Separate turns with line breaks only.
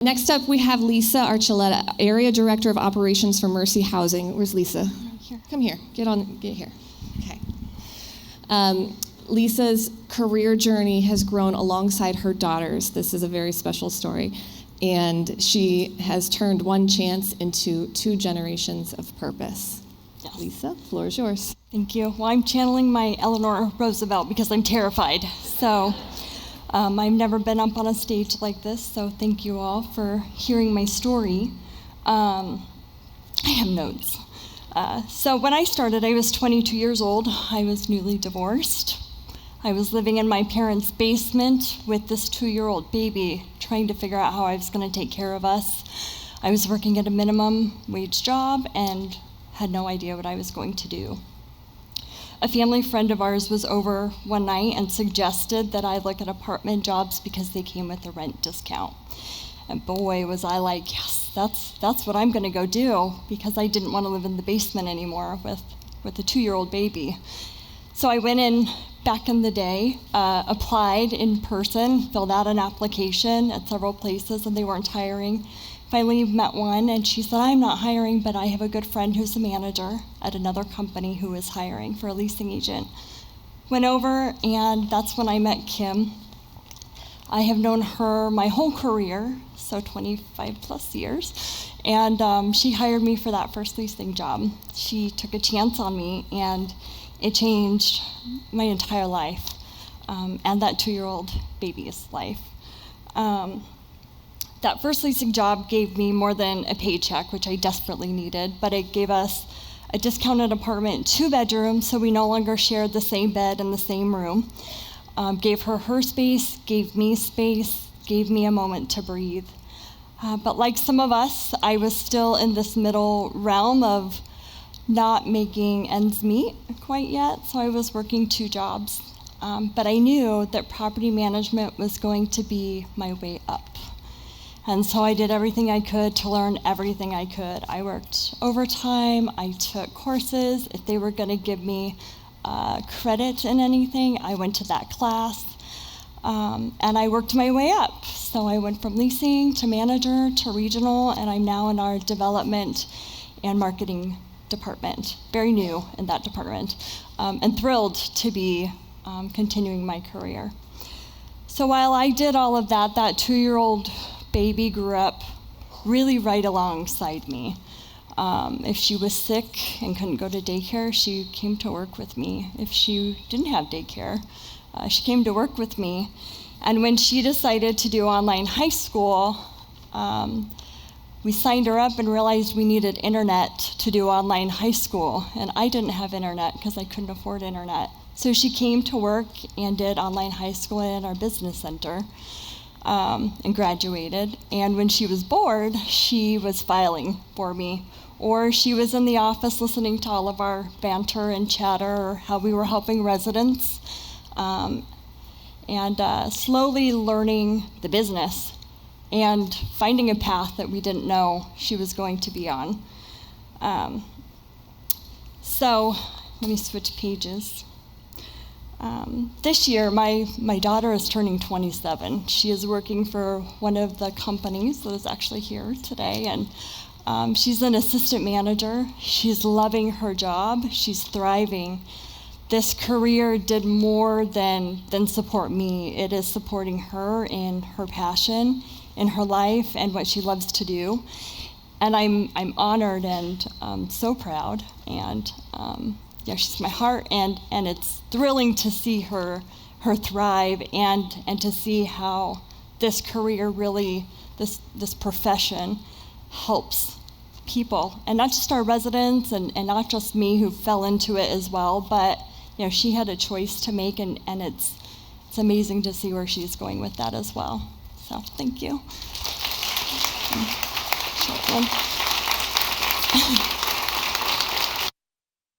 Next up, we have Lisa Archuleta, Area Director of Operations for Mercy Housing. Where's Lisa? Here. Come here. Get here. Okay. Lisa's career journey has grown alongside her daughters. This is a very special story. And she has turned one chance into 2 generations of purpose. Yes. Lisa, the floor is yours.
Thank you. Well, I'm channeling my Eleanor Roosevelt because I'm terrified. So I've never been up on a stage like this, so thank you all for hearing my story. I have notes. So when I started, I was 22 years old. I was newly divorced. I was living in my parents' basement with this 2-year-old baby, trying to figure out how I was going to take care of us. I was working at a minimum wage job and had no idea what I was going to do. A family friend of ours was over one night and suggested that I look at apartment jobs because they came with a rent discount. And boy, was I like, yes, that's what I'm going to go do, because I didn't want to live in the basement anymore with a 2-year-old baby. So I went in back in the day, applied in person, filled out an application at several places, and they weren't hiring. Finally met one, and she said, I'm not hiring, but I have a good friend who's a manager at another company who is hiring for a leasing agent. Went over, and that's when I met Kim. I have known her my whole career, so 25 plus years, and she hired me for that first leasing job. She took a chance on me, and it changed my entire life, and that 2-year-old baby's life. That first leasing job gave me more than a paycheck, which I desperately needed, but it gave us a discounted apartment, 2 bedrooms, so we no longer shared the same bed in the same room. Gave her space, gave me space, gave me a moment to breathe. But like some of us, I was still in this middle realm of not making ends meet quite yet, so I was working 2 jobs. But I knew that property management was going to be my way up. And so I did everything I could to learn everything I could. I worked overtime, I took courses. If they were going to give me credit in anything, I went to that class. And I worked my way up. So I went from leasing to manager to regional, and I'm now in our development and marketing department. Very new in that department, and thrilled to be continuing my career. So while I did all of that, that 2-year-old baby grew up really right alongside me. If she was sick and couldn't go to daycare, she came to work with me. If she didn't have daycare, she came to work with me. And when she decided to do online high school, we signed her up and realized we needed internet to do online high school. And I didn't have internet because I couldn't afford internet. So she came to work and did online high school in our business center. And graduated. And when she was bored, she was filing for me. Or she was in the office listening to all of our banter and chatter, or how we were helping residents, and slowly learning the business and finding a path that we didn't know she was going to be on. So let me switch pages. This year, my daughter is turning 27. She is working for one of the companies that is actually here today, and she's an assistant manager. She's loving her job. She's thriving. This career did more than support me. It is supporting her in her passion, in her life, and what she loves to do. And I'm honored and so proud, and yeah, she's my heart, and it's thrilling to see her thrive, and to see how this career really, this profession helps people, and not just our residents, and not just me who fell into it as well, but she had a choice to make, and it's amazing to see where she's going with that as well. So thank you. Short one.